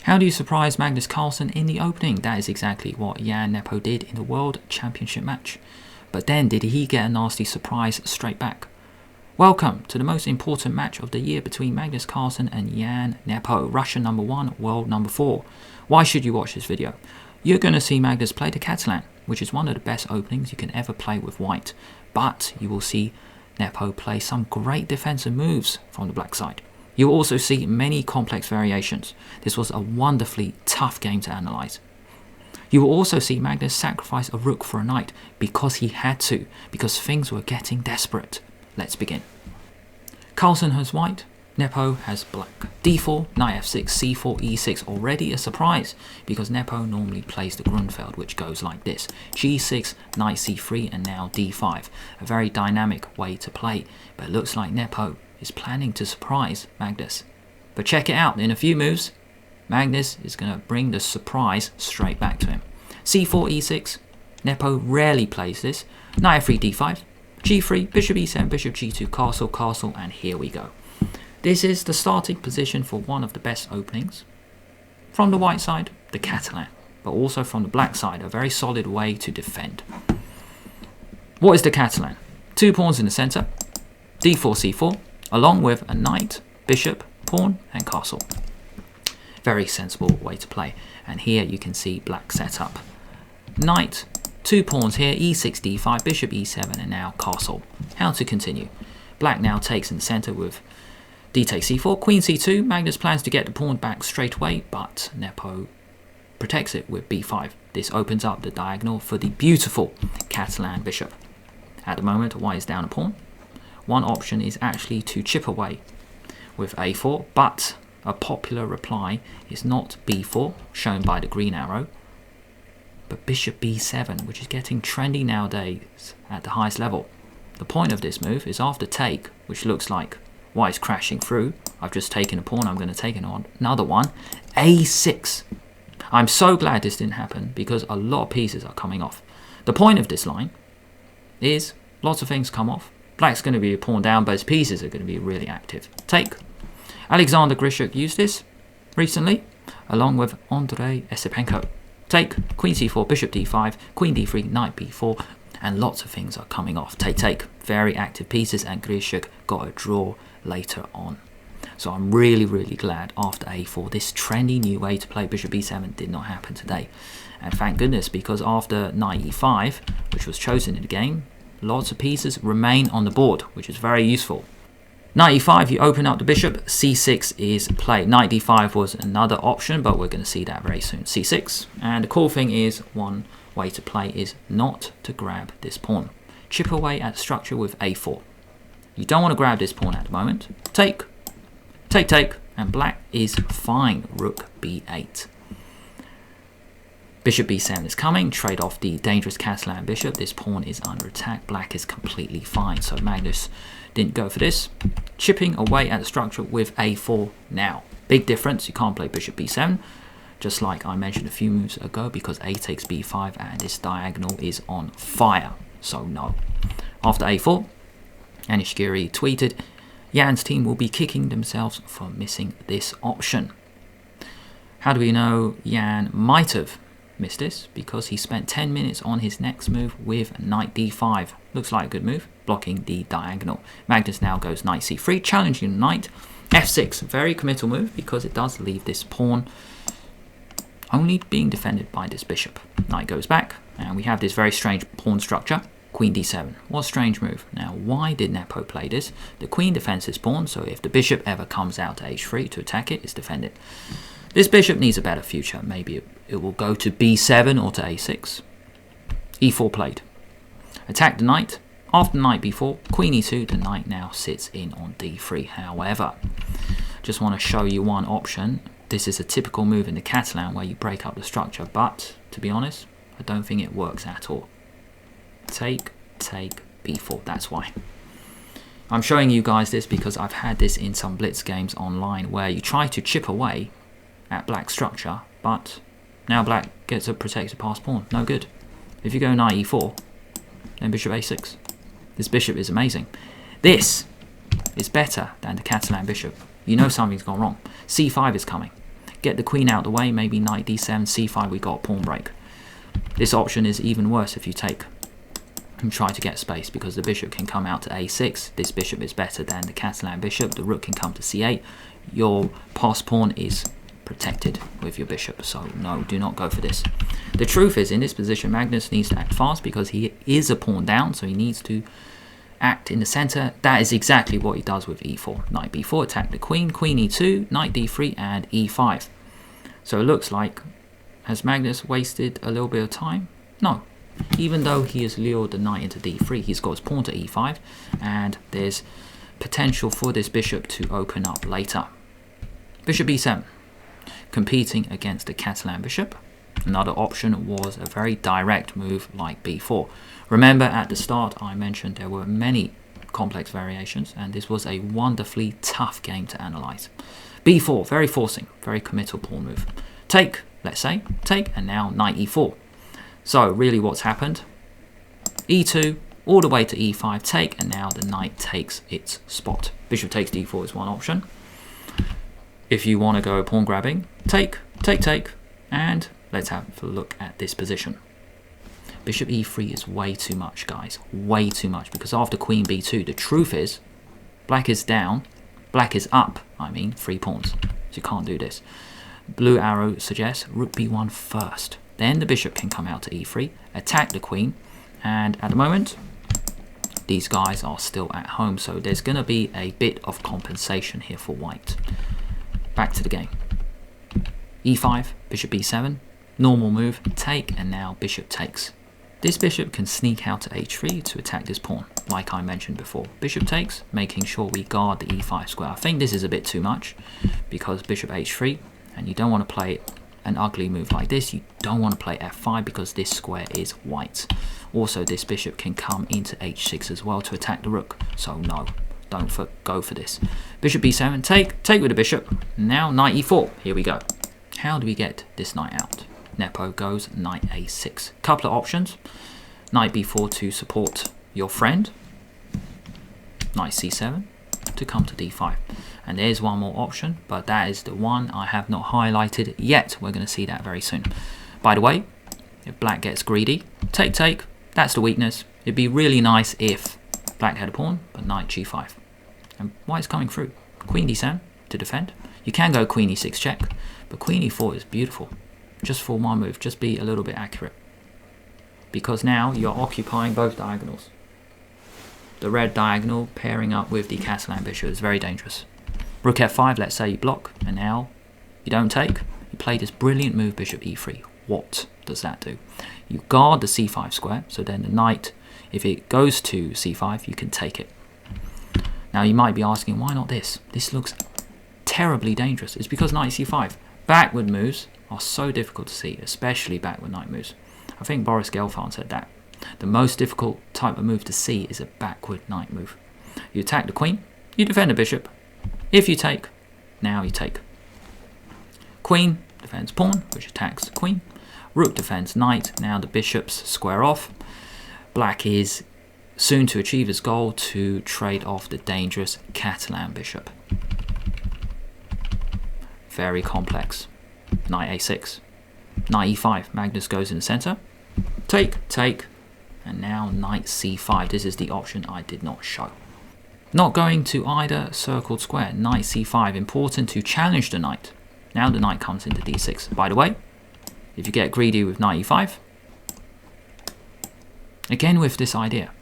How do you surprise Magnus Carlsen in the opening? That is exactly what Jan Nepo did in the World Championship match. But then did he get a nasty surprise straight back? Welcome to the most important match of the year between Magnus Carlsen and Jan Nepo, Russian number 1, world number 4. Why should you watch this video? You're going to see Magnus play the Catalan, which is one of the best openings you can ever play with white. But you will see Nepo play some great defensive moves from the black side. You will also see many complex variations. This was a wonderfully tough game to analyze. You will also see Magnus sacrifice a rook for a knight because he had to, because things were getting desperate. Let's begin. Carlsen has white, Nepo has black. d4, knight f6, c4, e6, already a surprise because Nepo normally plays the Grunfeld, which goes like this. g6, knight c3, and now d5. A very dynamic way to play, but it looks like Nepo is planning to surprise Magnus. But check it out, in a few moves, Magnus is going to bring the surprise straight back to him. c4, e6, Nepo rarely plays this. Knight f3, d5, g3, bishop e7, bishop g2, castle, castle, and here we go. This is the starting position for one of the best openings. From the white side, the Catalan, but also from the black side, a very solid way to defend. What is the Catalan? 2 pawns in the center, d4, c4, along with a knight, bishop, pawn, and castle. Very sensible way to play. And here you can see black setup. Knight, 2 pawns here, e6, d5, bishop e7, and now castle. How to continue? Black now takes in the center with d takes c4, queen c2. Magnus plans to get the pawn back straight away, but Nepo protects it with b5. This opens up the diagonal for the beautiful Catalan bishop. At the moment, white is down a pawn. One option is actually to chip away with a4, but a popular reply is not b4, shown by the green arrow, but bishop b7, which is getting trendy nowadays at the highest level. The point of this move is after take, which looks like white is crashing through. I've just taken a pawn, I'm going to take another one. a6. I'm so glad this didn't happen because a lot of pieces are coming off. The point of this line is lots of things come off. Black's going to be a pawn down, but his pieces are going to be really active. Take. Alexander Grishuk used this recently, along with Andrei Esipenko. Take, queen c4, bishop d5, queen d3, knight b4, and lots of things are coming off. Take, take. Very active pieces, and Grishuk got a draw later on. So I'm really, really glad after a4, this trendy new way to play bishop b7 did not happen today. And thank goodness, because after knight e5, which was chosen in the game, lots of pieces remain on the board, which is very useful. Knight e5, you open up the bishop. c6 is played. Knight d5 was another option, but we're going to see that very soon. c6. And the cool thing is, one way to play is not to grab this pawn. Chip away at the structure with a4. You don't want to grab this pawn at the moment. Take. Take, take. And black is fine. Rook b8. Bishop b7 is coming, trade off the dangerous Catalan bishop. This pawn is under attack. Black is completely fine, so Magnus didn't go for this. Chipping away at the structure with a4 now. Big difference, you can't play bishop b7, just like I mentioned a few moves ago, because a takes b5 and this diagonal is on fire, so no. After a4, Anishgiri tweeted, Jan's team will be kicking themselves for missing this option. How do we know Jan might have missed this? Because he spent 10 minutes on his next move with knight d5. Looks like a good move, blocking the diagonal. Magnus now goes knight c3, challenging the knight. f6, very committal move because it does leave this pawn only being defended by this bishop. Knight goes back, and we have this very strange pawn structure. Queen d7. What a strange move. Now, why did Nepo play this? The queen defends this pawn, so if the bishop ever comes out to h3 to attack it, it's defended. This bishop needs a better future. Maybe it will go to b7 or to a6. e4 played. Attack the knight. After knight b4, queen e2, the knight now sits in on d3. However, just want to show you one option. This is a typical move in the Catalan where you break up the structure, but to be honest, I don't think it works at all. Take, take, b4. That's why. I'm showing you guys this because I've had this in some blitz games online where you try to chip away at black structure, but now black gets a protected pass pawn. No good. If you go knight e4, then bishop a6. This bishop is amazing. This is better than the Catalan bishop. You know something's gone wrong. c5 is coming. Get the queen out the way, maybe knight d7, c5, we got a pawn break. This option is even worse if you take and try to get space, because the bishop can come out to a6. This bishop is better than the Catalan bishop. The rook can come to c8. Your passed pawn is protected with your bishop, so no, do not go for this. The truth is, in this position, Magnus needs to act fast because he is a pawn down, so he needs to act in the center. That is exactly what he does with e4. Knight b4, attack the queen, queen e2, knight d3, and e5. So it looks like, has Magnus wasted a little bit of time? No. Even though he has lured the knight into d3, he's got his pawn to e5, and there's potential for this bishop to open up later. Bishop b7, competing against the Catalan bishop. Another option was a very direct move like b4. Remember, at the start I mentioned there were many complex variations, and this was a wonderfully tough game to analyze. b4, very forcing, very committal pawn move. Take, let's say, take, and now knight e4. So really what's happened, e2, all the way to e5, take, and now the knight takes its spot. Bishop takes d4 is one option. If you want to go pawn grabbing, take, take, take, and let's have a look at this position. Bishop e3 is way too much, guys, way too much, because after queen b2, the truth is, black is down, black is up, 3 pawns, so you can't do this. Blue arrow suggests rook b1 first, then the bishop can come out to e3, attack the queen, and at the moment, these guys are still at home, so there's going to be a bit of compensation here for white. Back to the game. e5, bishop b7, normal move, take, and now bishop takes. This bishop can sneak out to h3 to attack this pawn, like I mentioned before. Bishop takes, making sure we guard the e5 square. I think this is a bit too much, because bishop h3, and you don't want to play an ugly move like this. You don't want to play f5 because this square is white. Also, this bishop can come into h6 as well to attack the rook, so no, don't go for this. Bishop b7, take with the bishop. Now knight e4, here we go. How do we get this knight out? Nepo goes knight a6. Couple of options. Knight b4 to support your friend. Knight c7 to come to d5. And there's one more option, but that is the one I have not highlighted yet. We're going to see that very soon. By the way, if black gets greedy, take, that's the weakness. It'd be really nice if black had a pawn, but knight g5. And white's coming through. Queen d7 to defend. You can go queen e6 check, but queen e4 is beautiful. Just for one move, just be a little bit accurate. Because now you're occupying both diagonals. The red diagonal pairing up with the Catalan bishop is very dangerous. Rook f5, let's say you block, and now you don't take. You play this brilliant move, bishop e3. What does that do? You guard the c5 square, so then the knight, if it goes to c5, you can take it. Now you might be asking, why not this? This looks terribly dangerous. It's because knight c5. Backward moves are so difficult to see, especially backward knight moves. I think Boris Gelfand said that. The most difficult type of move to see is a backward knight move. You attack the queen, you defend the bishop. If you take, now you take. Queen defends pawn, which attacks the queen. Rook defends knight, now the bishops square off. Black is soon to achieve his goal to trade off the dangerous Catalan bishop. Very complex. Knight a6, knight e5, Magnus goes in the center, take, and now knight c5. This is the option I did not show. Not going to either circled square, knight c5, important to challenge the knight. Now the knight comes into d6. By the way, if you get greedy with knight e5, again with this idea,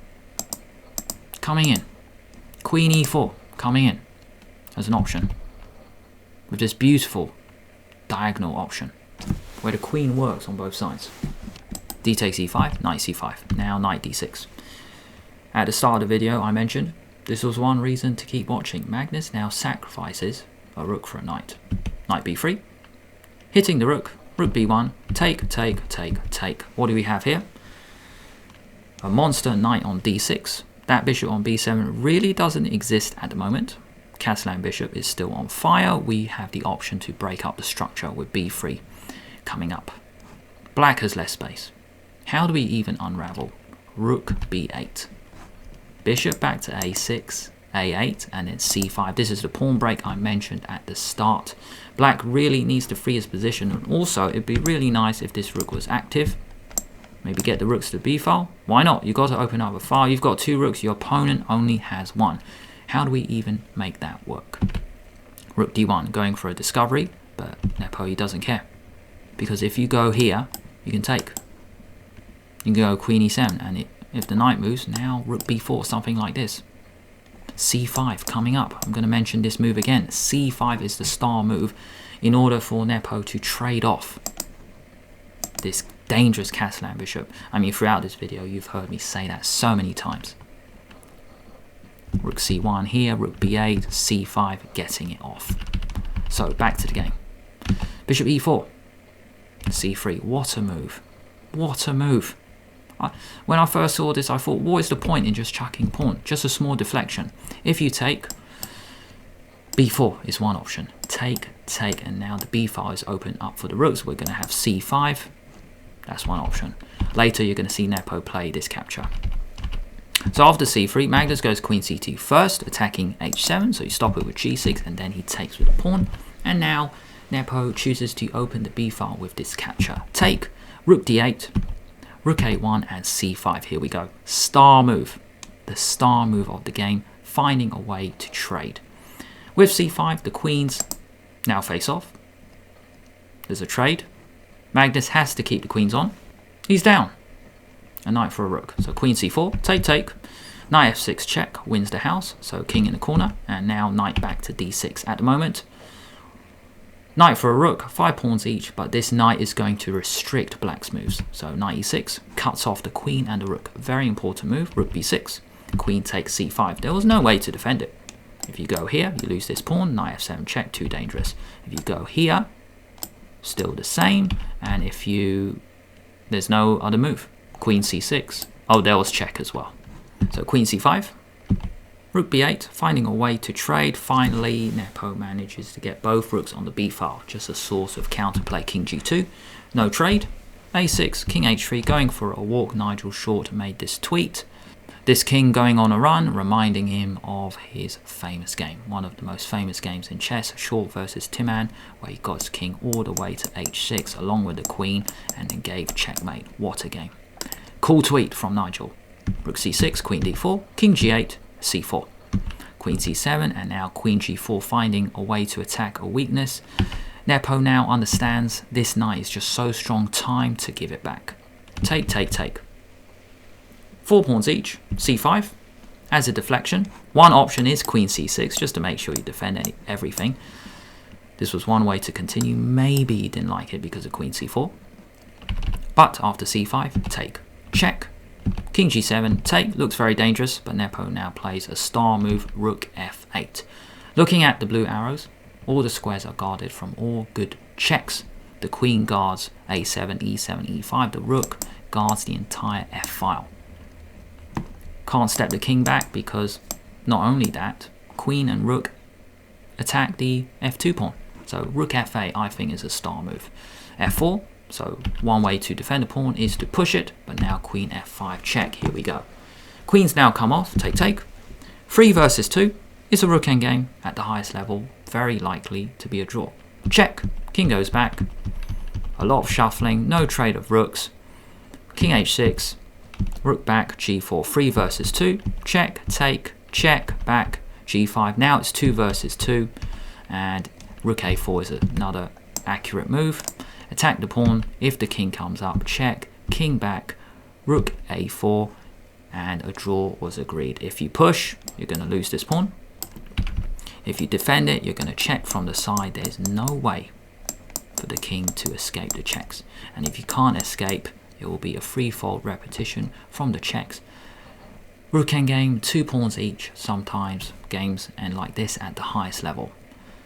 coming in, queen e4, coming in as an option, with this beautiful diagonal option where the queen works on both sides. D takes e5, knight c5, now knight d6. At the start of the video I mentioned this was one reason to keep watching. Magnus now sacrifices a rook for a knight. Knight b3, hitting the rook, rook b1, take. What do we have here? A monster knight on d6. That bishop on b7 really doesn't exist at the moment. Catalan bishop is still on fire. We have the option to break up the structure with b3 coming up. Black has less space. How do we even unravel? Rook b8. Bishop back to a6, a8 and then c5. This is the pawn break I mentioned at the start. Black really needs to free his position, and also it'd be really nice if this rook was active. Maybe get the rooks to b file. Why not? You've got to open up a file. You've got 2 rooks. Your opponent only has 1. How do we even make that work? Rook d1, going for a discovery, but Nepo, he doesn't care. Because if you go here, you can take. You can go queen e7, and if the knight moves, now rook b4, something like this. c5 coming up. I'm going to mention this move again. c5 is the star move in order for Nepo to trade off this dangerous Catalan bishop. I mean, throughout this video, you've heard me say that so many times. Rook c1 here, rook b8, c5, getting it off. So, back to the game. Bishop e4, c3, what a move. What a move. When I first saw this, I thought, what is the point in just chucking pawn? Just a small deflection. If you take, b4 is one option. Take, and now the b file is open up for the rooks. We're going to have c5. That's one option. Later, you're going to see Nepo play this capture. So after c3, Magnus goes queen c2 first, attacking h7. So you stop it with g6, and then he takes with a pawn. And now Nepo chooses to open the b file with this capture. Take, rook d8, rook a1, and c5. Here we go. Star move. The star move of the game, finding a way to trade. With c5, the queens now face off. There's a trade. Magnus has to keep the queens on. He's down. A knight for a rook. So queen c4, take. Knight f6 check, wins the house. So king in the corner. And now knight back to d6 at the moment. Knight for a rook, 5 pawns each. But this knight is going to restrict black's moves. So knight e6 cuts off the queen and the rook. Very important move. Rook b6. Queen takes c5. There was no way to defend it. If you go here, you lose this pawn. Knight f7 check, too dangerous. If you go here, still the same, and if you, there's no other move. Queen c6. Oh, there was check as well. So queen c5, rook b8, finding a way to trade. Finally, Nepo manages to get both rooks on the b file. Just a source of counterplay. King g2, no trade. a6, king h3, going for a walk. Nigel Short made this tweet. This king going on a run, reminding him of his famous game. One of the most famous games in chess, Short versus Timan, where he got his king all the way to h6 along with the queen and then gave checkmate. What a game. Cool tweet from Nigel. Rook c6, queen d4, king g8, c4. Queen c7, and now queen g4, finding a way to attack a weakness. Nepo now understands this knight is just so strong, time to give it back. Take. 4 pawns each, c5, as a deflection. One option is queen c6, just to make sure you defend everything. This was one way to continue. Maybe he didn't like it because of queen c4. But after c5, take, check. King g7, take, looks very dangerous, but Nepo now plays a star move, rook f8. Looking at the blue arrows, all the squares are guarded from all good checks. The queen guards a7, e7, e5. The rook guards the entire f file. Can't step the king back because not only that, queen and rook attack the f2 pawn. So rook f8 I think is a star move. f4, so one way to defend a pawn is to push it, but now queen f5 check. Here we go. Queens now come off, take. 3 versus 2 is a rook endgame at the highest level, very likely to be a draw. Check, king goes back, a lot of shuffling, no trade of rooks. King h6, rook back, g4, 3 versus 2, check, take, check, back, g5. Now it's 2 versus 2, and rook a4 is another accurate move. Attack the pawn. If the king comes up, check, king back, rook a4, and a draw was agreed. If you push, you're going to lose this pawn. If you defend it, you're going to check from the side. There's no way for the king to escape the checks. And if you can't escape, it will be a threefold repetition from the checks. Rook endgame, 2 pawns each, sometimes games end like this at the highest level.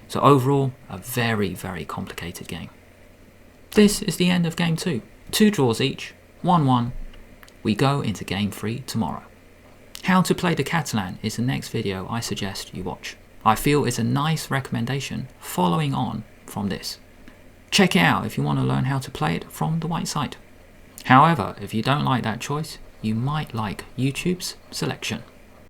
So overall, a very, very complicated game. This is the end of game 2. 2 draws each, 1-1. We go into game 3 tomorrow. How to play the Catalan is the next video I suggest you watch. I feel it's a nice recommendation following on from this. Check it out if you want to learn how to play it from the white side. However, if you don't like that choice, you might like YouTube's selection.